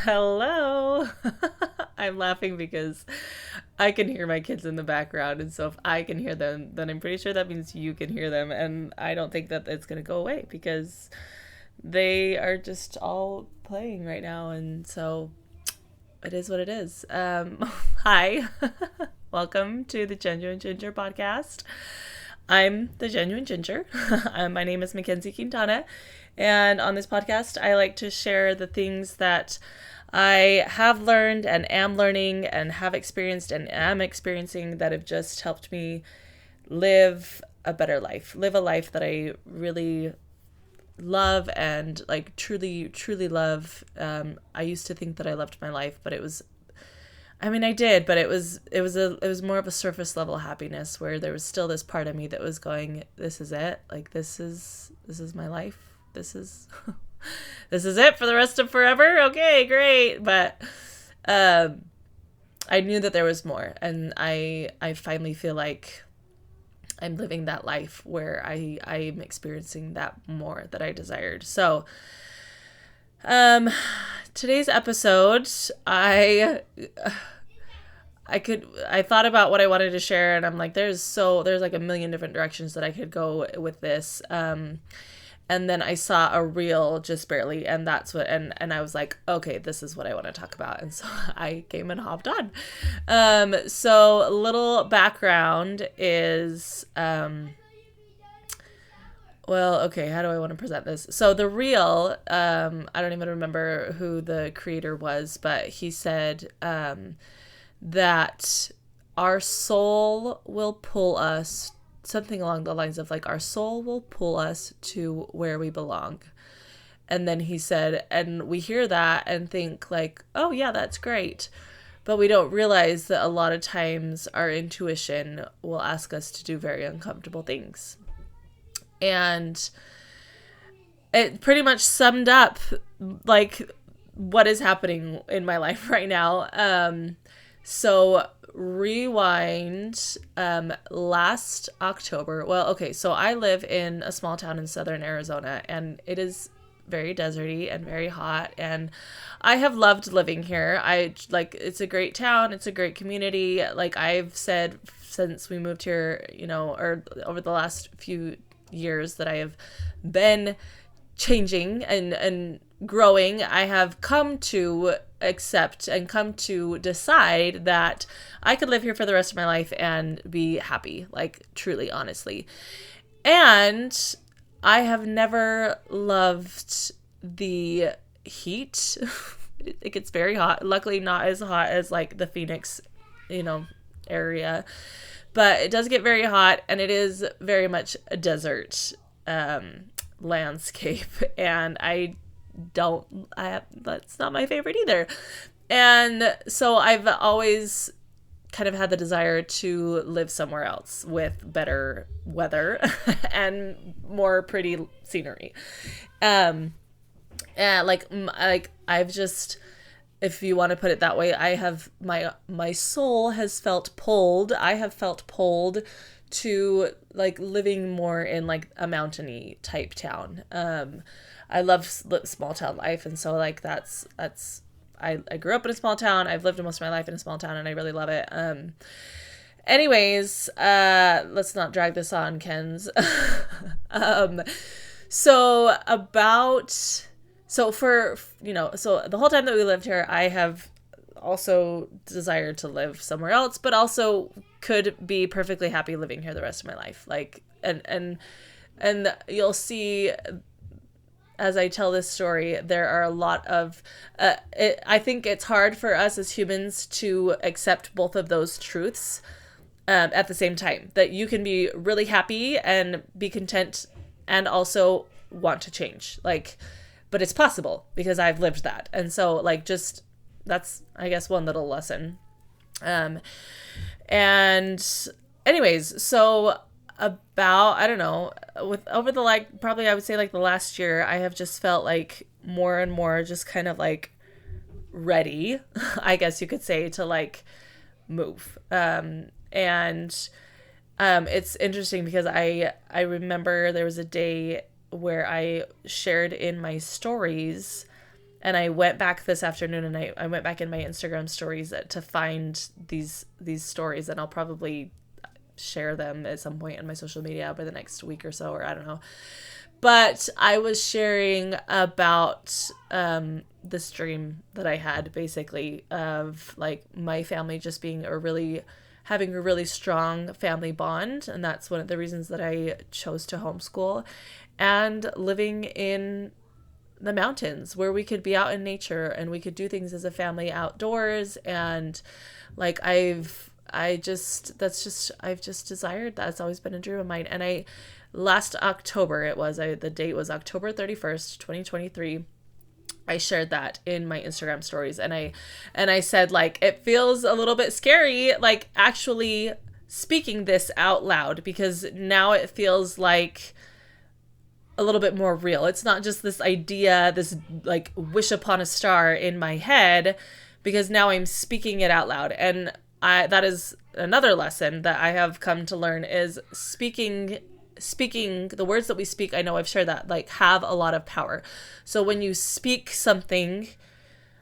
Hello. I'm laughing because I can hear my kids in the background. And so if I can hear them, then I'm pretty sure that means you can hear them. And I don't think that it's going to go away because they are just all playing right now. And so it is what it is. Hi. Welcome to the Genuine Ginger podcast. I'm the Genuine Ginger. My name is Mackenzie Quintana. And on this podcast, I like to share the things that I have learned and am learning and have experienced and am experiencing that have just helped me live a better life, live a life that I really love and like truly love. I used to think that I loved my life, but I did, but it was more of a surface level happiness where there was still this part of me that was going, this is it. Like this is my life. This is this is it for the rest of forever. Okay, great. But I knew that there was more, and I finally feel like I'm living that life where I'm experiencing that more that I desired. So um today's episode, I thought about what I wanted to share, and I'm like, there's like a million different directions that I could go with this. And then I saw a reel just barely, and that's what, and I was like, okay, this is what I want to talk about. And so I came and hopped on. So a little background is, well, okay, how do I want to present this? So the reel, I don't even remember who the creator was, but he said, that our soul will pull us, something along the lines of like, our soul will pull us to where we belong. And then he said, and we hear that and think like, oh yeah, that's great. But we don't realize that a lot of times our intuition will ask us to do very uncomfortable things. And it pretty much summed up like what is happening in my life right now. So rewind, last October. Well, okay, so I live in a small town in southern Arizona, and it is very deserty and very hot, and I have loved living here. I like, it's a great town, it's a great community. Like I've said since we moved here, or over the last few years that I have been changing and growing, I have come to accept and come to decide that I could live here for the rest of my life and be happy, like truly, honestly. And I have never loved the heat. It gets very hot. Luckily, not as hot as like the Phoenix, area, but it does get very hot, and it is very much a desert landscape, and that's not my favorite either. And so I've always kind of had the desire to live somewhere else with better weather and more pretty scenery. And like I've just, if you want to put it that way, I have my soul has felt pulled. I have felt pulled to like living more in like a mountainy type town. I love small town life, and so like that's I grew up in a small town. I've lived most of my life in a small town, and I really love it. Anyways, let's not drag this on, Kens. um, so about so for so the whole time that we lived here, I have also desired to live somewhere else, but also could be perfectly happy living here the rest of my life. Like, and you'll see as I tell this story, there are a lot of, I think it's hard for us as humans to accept both of those truths at the same time. That you can be really happy and be content and also want to change. Like, but it's possible because I've lived that. And so, like, just that's, I guess, one little lesson. And anyways, so about, I don't know, with over the like probably I would say like the last year, I have just felt like more and more just kind of like ready, I guess you could say, to like move. And it's interesting because I remember there was a day where I shared in my stories And I went back this afternoon and I went back in my Instagram stories to find these stories, and I'll probably share them at some point on my social media over the next week or so, or I don't know. But I was sharing about this dream that I had, basically, of like my family just being having a really strong family bond. And that's one of the reasons that I chose to homeschool, and living in the mountains where we could be out in nature and we could do things as a family outdoors. And like I've just desired that. It's always been a dream of mine. And last October, the date was October 31st, 2023. I shared that in my Instagram stories, and I said, like, it feels a little bit scary, like, actually speaking this out loud, because now it feels like a little bit more real. It's not just this idea, this like wish upon a star in my head, because now I'm speaking it out loud. And that is another lesson that I have come to learn, is speaking, the words that we speak, I know I've shared that, like, have a lot of power. So when you speak something,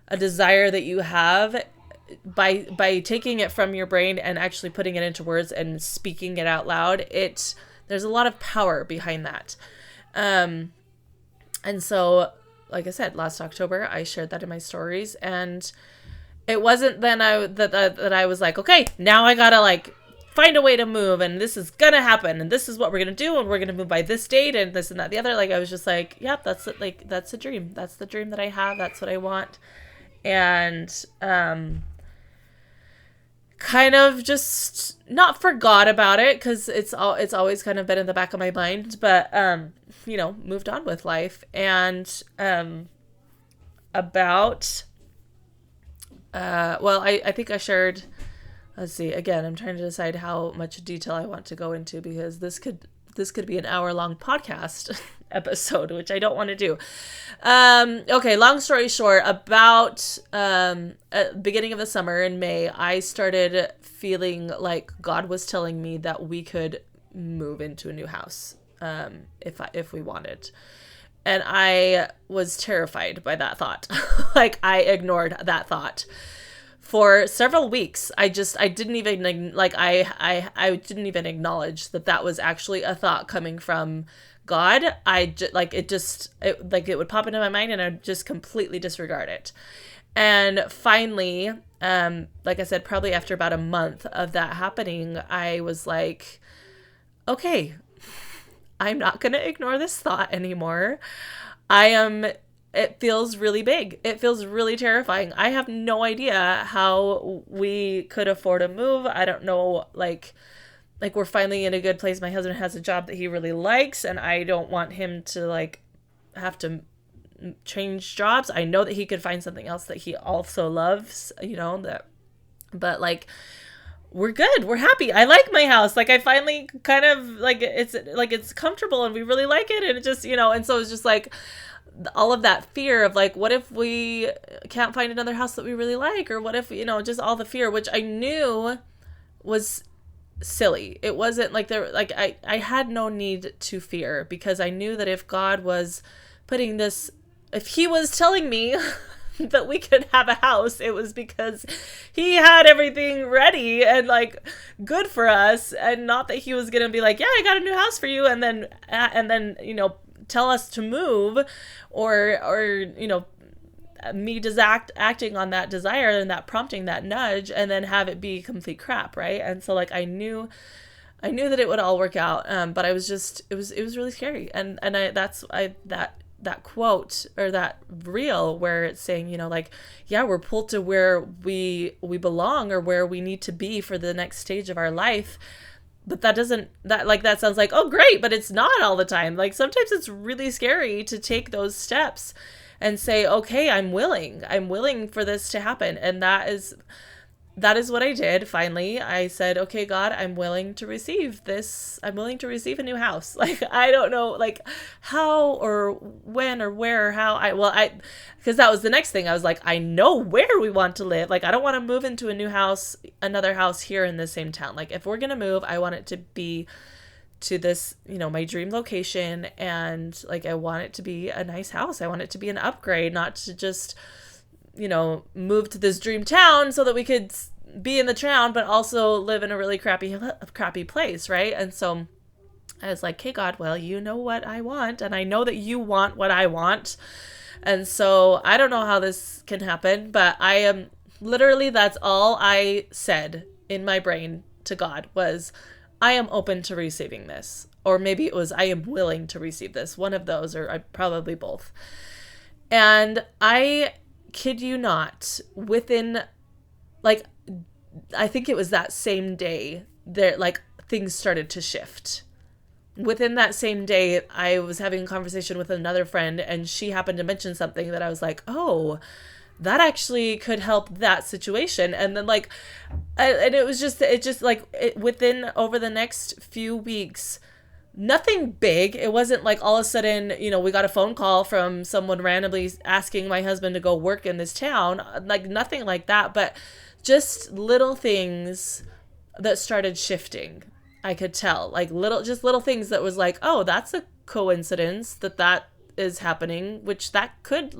a desire that you have, by taking it from your brain and actually putting it into words and speaking it out loud, there's a lot of power behind that. And so, like I said, last October, I shared that in my stories, and it wasn't then that I was like, okay, now I gotta like find a way to move, and this is gonna happen, and this is what we're gonna do, and we're gonna move by this date, and this and that, the other. Like, I was just like, yep, that's it. Like, that's a dream. That's the dream that I have. That's what I want. And, kind of just not forgot about it, because it's always kind of been in the back of my mind, but, moved on with life. And, I think I shared, let's see, again, I'm trying to decide how much detail I want to go into, because this could be an hour-long podcast episode, which I don't want to do. Okay, long story short, about at beginning of the summer in May, I started feeling like God was telling me that we could move into a new house if we wanted. And I was terrified by that thought. Like, I ignored that thought for several weeks. I didn't even, like, I didn't even acknowledge that was actually a thought coming from God. It would pop into my mind, and I'd just completely disregard it. And finally, like I said, probably after about a month of that happening, I was like, okay, I'm not going to ignore this thought anymore. It feels really big. It feels really terrifying. I have no idea how we could afford a move. I don't know, like we're finally in a good place. My husband has a job that he really likes, and I don't want him to like have to change jobs. I know that he could find something else that he also loves, but like, we're good. We're happy. I like my house. Like, I finally kind of like, it's comfortable, and we really like it. And it just, and so it's just like all of that fear of like, what if we can't find another house that we really like? Or what if, just all the fear, which I knew was silly. It wasn't like I had no need to fear, because I knew that if God was putting this, if he was telling me that we could have a house, it was because he had everything ready and like good for us, and not that he was gonna be like, yeah, I got a new house for you, and then tell us to move, or me just acting on that desire and that prompting, that nudge, and then have it be complete crap, right? And so like I knew that it would all work out, but I was just, it was really scary. And that quote, or that reel where it's saying, we're pulled to where we belong, or where we need to be for the next stage of our life. But that sounds like, oh, great, but it's not all the time. Like, sometimes it's really scary to take those steps and say, okay, I'm willing for this to happen. And that is what I did. Finally, I said, okay, God, I'm willing to receive this. I'm willing to receive a new house. Like, I don't know, like, how or when or where or how because that was the next thing. I was like, I know where we want to live. Like, I don't want to move into a new house, another house here in the same town. Like, if we're going to move, I want it to be to this, my dream location, and like I want it to be a nice house. I want it to be an upgrade, not to just, move to this dream town so that we could be in the town, but also live in a really crappy place, right? And so I was like, hey God, well, you know what I want, and I know that you want what I want. And so I don't know how this can happen, but I am literally, that's all I said in my brain to God was, I am open to receiving this. Or maybe it was, I am willing to receive this. One of those, or probably both. And I kid you not, within, like, I think it was that same day that, like, things started to shift. Within that same day, I was having a conversation with another friend, and she happened to mention something that I was like, oh, that actually could help that situation. And then and it just within over the next few weeks, nothing big. It wasn't like all of a sudden, we got a phone call from someone randomly asking my husband to go work in this town, like nothing like that, but just little things that started shifting. I could tell, like little things that was like, oh, that's a coincidence that is happening, which that could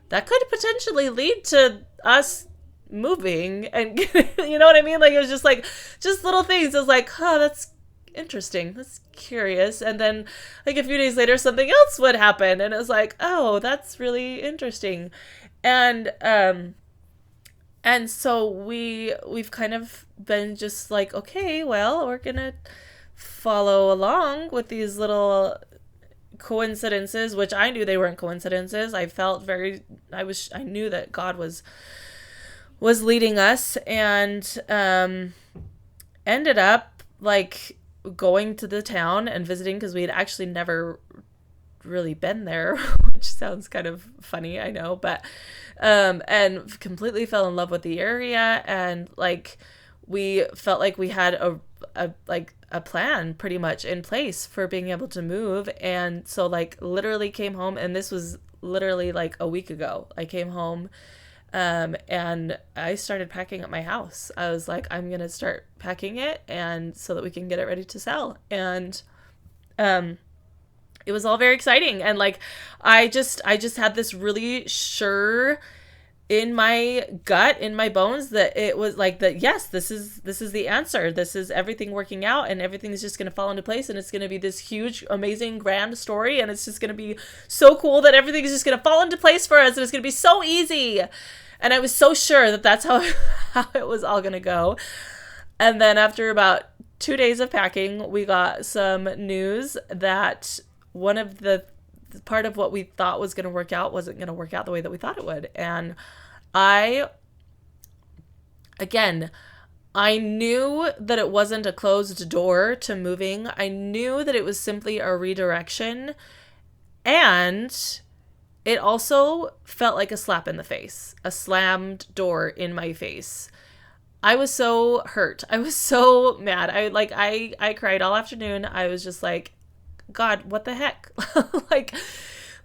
potentially lead to us moving, and you know what I mean? Like, it was just little things. It was like, oh, that's interesting. That's curious. And then like a few days later, something else would happen. And it was like, oh, that's really interesting. And so we've kind of been just like, okay, well, we're going to follow along with these little coincidences, which I knew they weren't coincidences. I knew that God was leading us, and ended up like going to the town and visiting, because we had actually never really been there, which sounds kind of funny, I know, but and completely fell in love with the area, and like we felt like we had a plan pretty much in place for being able to move. And so like literally came home, and this was literally like a week ago. I came home and I started packing up my house. I was like, I'm gonna start packing it, and so that we can get it ready to sell. And it was all very exciting, and like I just had this really sure in my gut, in my bones, that it was like that, yes, this is the answer. This is everything working out, and everything's just going to fall into place, and it's going to be this huge, amazing, grand story, and it's just going to be so cool that everything is just going to fall into place for us, and it's going to be so easy. And I was so sure that that's how it was all going to go. And then after about 2 days of packing, we got some news that one of the part of what we thought was going to work out wasn't going to work out the way that we thought it would. And I knew that it wasn't a closed door to moving. I knew that it was simply a redirection. And it also felt like a slap in the face, a slammed door in my face. I was so hurt. I was so mad. I cried all afternoon. I was just like, God, what the heck? like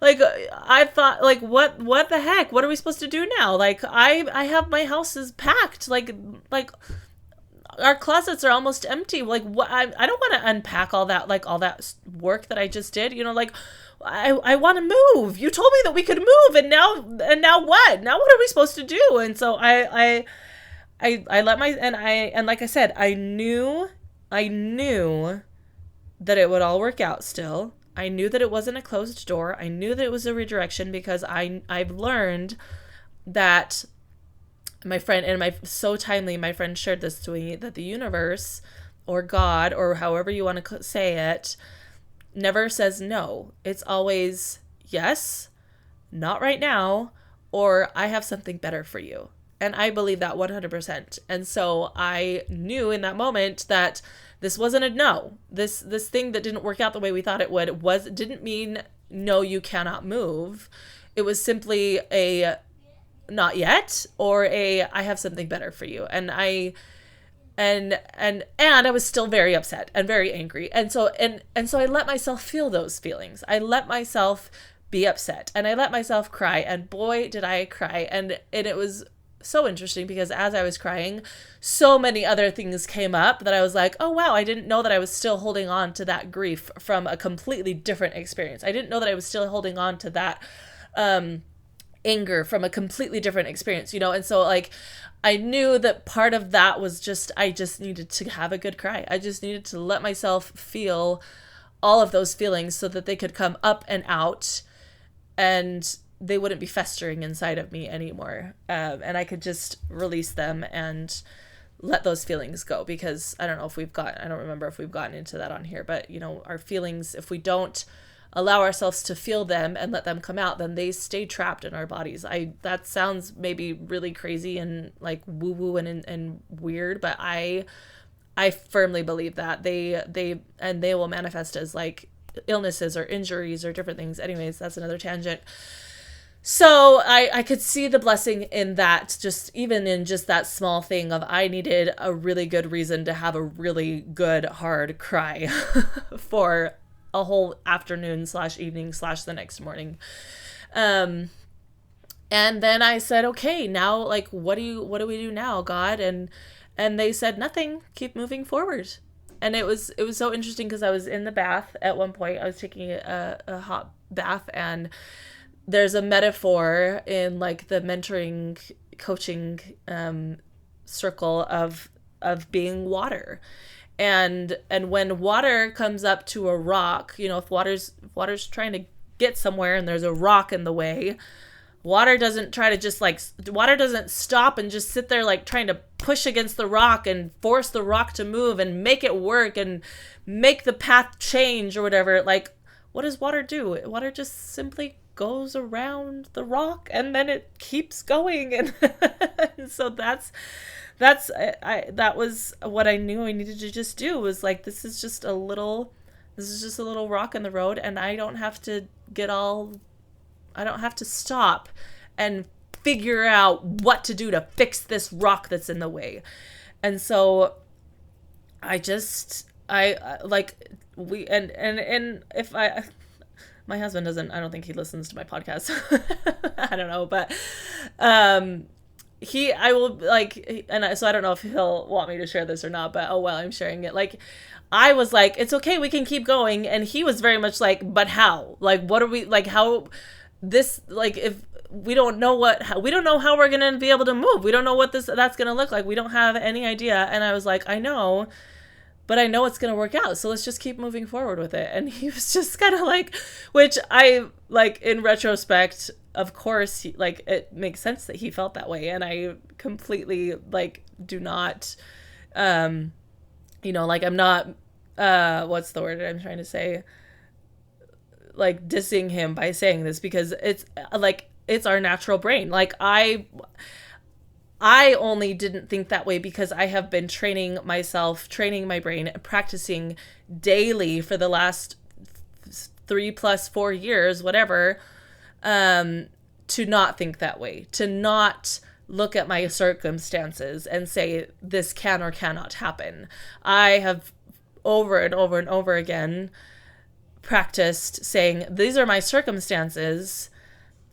I thought, like, what the heck? What are we supposed to do now? Like, I have my house is packed. Like our closets are almost empty. Like, what? I don't want to unpack all that work that I just did. Like, I want to move. You told me that we could move, and now what? Now what are we supposed to do? And so I let my, and like I said, I knew that it would all work out still. I knew that it wasn't a closed door. I knew that it was a redirection, because I've learned that my friend, and so timely, my friend shared this to me, that the universe or God, or however you want to say it, never says no. It's always yes, not right now, or I have something better for you. And I believe that 100%. And so I knew in that moment that this wasn't a no. This thing that didn't work out the way we thought it would didn't mean no, you cannot move. It was simply a not yet, or a I have something better for you. And I was still very upset and very angry. And so I let myself feel those feelings. I let myself be upset, and I let myself cry, and boy did I cry. And it was so interesting because as I was crying, so many other things came up that I was like, oh wow, I didn't know that I was still holding on to that grief from a completely different experience. I didn't know that I was still holding on to that anger from a completely different experience, you know? And so like, I knew that part of that was just, I just needed to have a good cry. I just needed to let myself feel all of those feelings so that they could come up and out and they wouldn't be festering inside of me anymore. And I could just release them and let those feelings go, because I don't remember if we've gotten into that on here, but you know, our feelings, if we don't allow ourselves to feel them and let them come out, then they stay trapped in our bodies. That sounds maybe really crazy and like woo woo and weird, but I firmly believe that they will manifest as like illnesses or injuries or different things. Anyways, that's another tangent. So I could see the blessing in that, just even in just that small thing of I needed a really good reason to have a really good hard cry for a whole afternoon / evening / the next morning. And then I said, okay, now like what do we do now, God? And they said nothing, keep moving forward. And it was so interesting because I was in the bath at one point. I was taking a hot bath, and there's a metaphor in like the mentoring coaching circle of being water. And when water comes up to a rock, you know, if water's trying to get somewhere and there's a rock in the way, water doesn't stop and just sit there like trying to push against the rock and force the rock to move and make it work and make the path change or whatever. Like, what does water do? Water just simply goes around the rock and then it keeps going. And so that was what I knew I needed to just do, was like, this is just a little rock in the road, and I don't have to stop and figure out what to do to fix this rock that's in the way. And so my husband doesn't, I don't think he listens to my podcast. I don't know, but so I don't know if he'll want me to share this or not, but oh well, I'm sharing it. Like, I was like, it's okay, we can keep going. And he was very much like, but how? Like, what are we, like, how this, like, if we don't know we don't know how we're going to be able to move. We don't know what that's going to look like. We don't have any idea. And I was like, I know, but I know it's going to work out. So let's just keep moving forward with it. And he was just kind of like, which I like in retrospect, of course, it makes sense that he felt that way. And I completely do not, I'm not, what's the word I'm trying to say? Like dissing him by saying this, because it's it's our natural brain. Like I only didn't think that way because I have been training my brain, practicing daily for the last 3+4 years, whatever, to not think that way, to not look at my circumstances and say this can or cannot happen. I have over and over and over again practiced saying, these are my circumstances,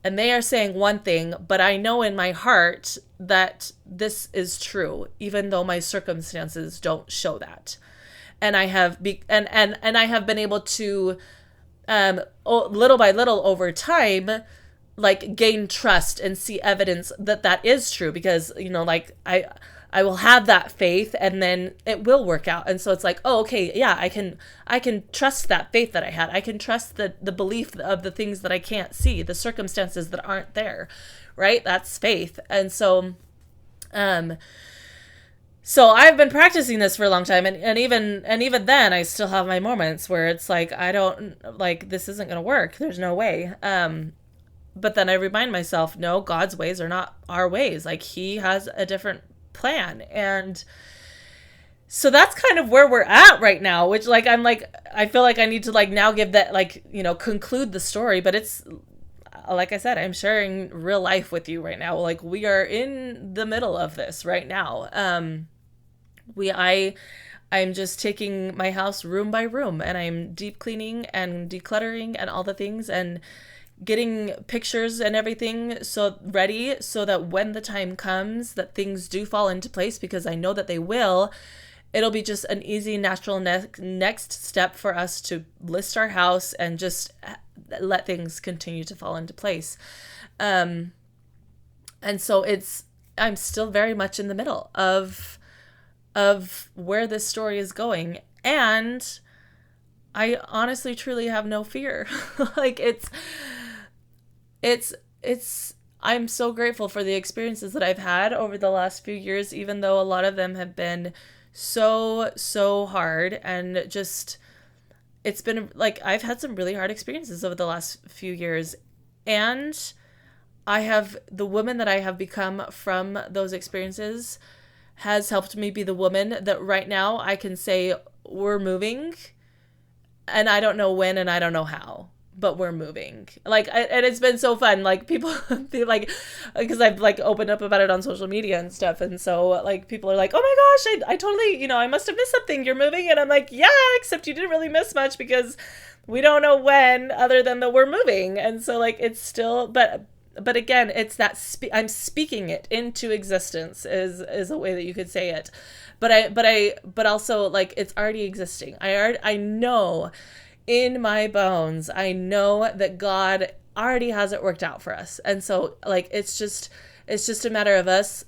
and they are saying one thing, but I know in my heart that this is true, even though my circumstances don't show that. And I have and I have been able to, little by little over time, gain trust and see evidence that is true, because I will have that faith and then it will work out. And so it's like, oh, okay, yeah, I can trust that faith that I had. I can trust the belief of the things that I can't see, the circumstances that aren't there, right? That's faith. And so, so I've been practicing this for a long time. And even then I still have my moments where it's like, I don't this isn't going to work. There's no way. But then I remind myself, no, God's ways are not our ways. Like, he has a different plan. And so that's kind of where we're at right now, which I feel like I need to now give that, conclude the story, but it's like I said, I'm sharing real life with you right now. Like, we are in the middle of this right now. I'm just taking my house room by room, and I'm deep cleaning and decluttering and all the things, and getting pictures and everything so ready so that when the time comes that things do fall into place, because I know that they will, it'll be just an easy, natural next step for us to list our house and just let things continue to fall into place. And so I'm still very much in the middle of where this story is going. And I honestly, truly have no fear. Like I'm so grateful for the experiences that I've had over the last few years, even though a lot of them have been so hard, and just, it's been like, I've had some really hard experiences over the last few years, and the woman that I have become from those experiences has helped me be the woman that right now I can say we're moving, and I don't know when and I don't know how, but we're moving. Like, and it's been so fun. Like, people be like, because I've like opened up about it on social media and stuff, and so like people are like, oh my gosh, I totally, I must have missed something, you're moving. And I'm like, yeah, except you didn't really miss much, because we don't know when, other than that we're moving. And so like, it's still, but again, it's that I'm speaking it into existence is a way that you could say it. But also, like, it's already existing. I know in my bones, I know that God already has it worked out for us. And so like, it's just a matter of us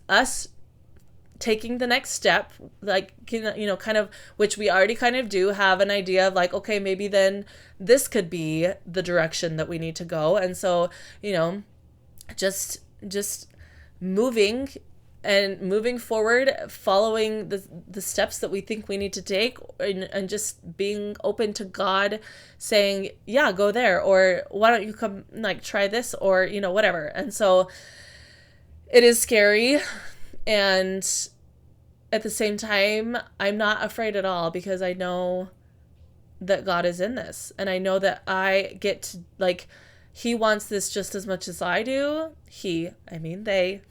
taking the next step, like, kind of, which we already kind of do have an idea of, like, okay, maybe then this could be the direction that we need to go. And so, just moving forward, following the steps that we think we need to take, and just being open to God saying, yeah, go there, or why don't you come, like, try this, or whatever. And so it is scary, and at the same time, I'm not afraid at all, because I know that God is in this, and I know that I get to, like, He wants this just as much as I do. They.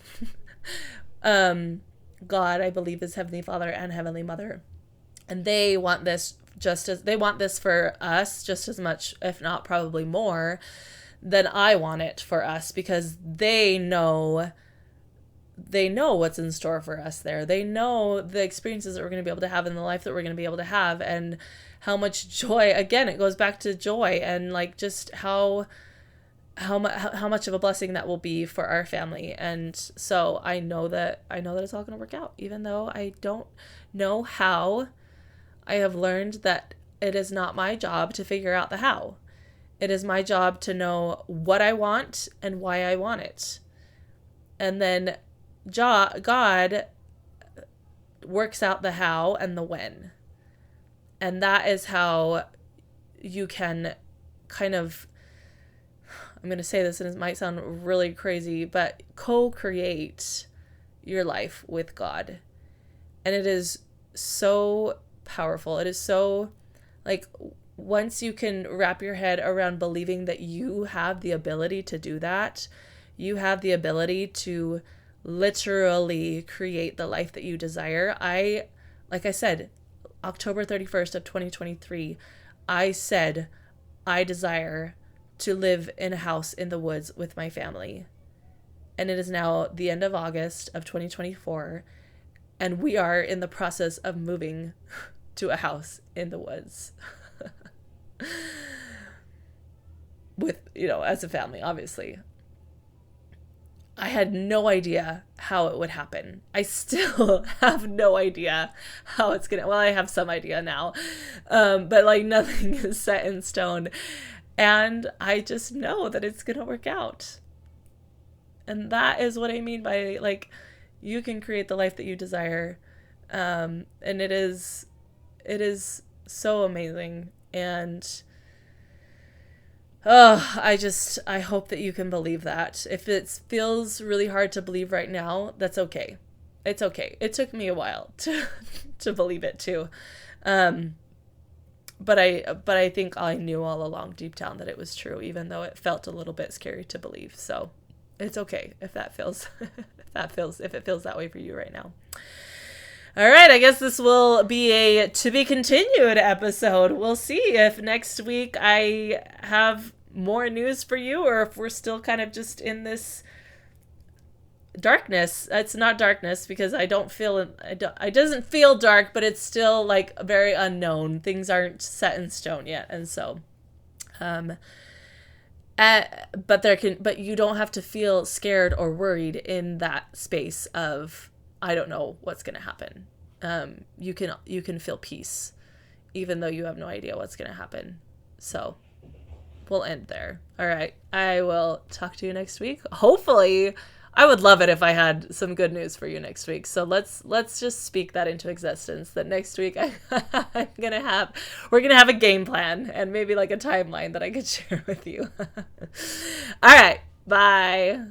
God, I believe, is Heavenly Father and Heavenly Mother, and they want this for us just as much, if not probably more, than I want it for us, because they know what's in store for us there. They know the experiences that we're going to be able to have in the life that we're going to be able to have, and how much joy, again, it goes back to joy, and like, just how much of a blessing that will be for our family. And so I know that it's all going to work out, even though I don't know how. I have learned that it is not my job to figure out the how. It is my job to know what I want and why I want it. And then God works out the how and the when. And that is how you can kind of, I'm going to say this and it might sound really crazy, but co-create your life with God. And it is so powerful. It is so, like, once you can wrap your head around believing that you have the ability to do that, you have the ability to literally create the life that you desire. Like I said, October 31st of 2023, I said I desire to live in a house in the woods with my family. And it is now the end of August of 2024, and we are in the process of moving to a house in the woods. With, as a family, obviously. I had no idea how it would happen. I still have no idea how it's gonna, well, I have some idea now, but like, nothing is set in stone. And I just know that it's gonna work out. And that is what I mean by, like, you can create the life that you desire. And it is so amazing. And I hope that you can believe that. If it feels really hard to believe right now, that's okay. It's okay. It took me a while to believe it too. But I think I knew all along deep down that it was true, even though it felt a little bit scary to believe. So it's okay if that feels, if it feels that way for you right now. All right, I guess this will be a to be continued episode. We'll see if next week I have more news for you, or if we're still kind of just in this darkness. It's not darkness because I don't feel it doesn't feel dark, but it's still like very unknown. Things aren't set in stone yet. And so but you don't have to feel scared or worried in that space of I don't know what's going to happen. You can feel peace even though you have no idea what's going to happen. So we'll end there. All right. I will talk to you next week. Hopefully, I would love it if I had some good news for you next week. So let's just speak that into existence. That next week we're gonna have a game plan and maybe like a timeline that I could share with you. All right. Bye.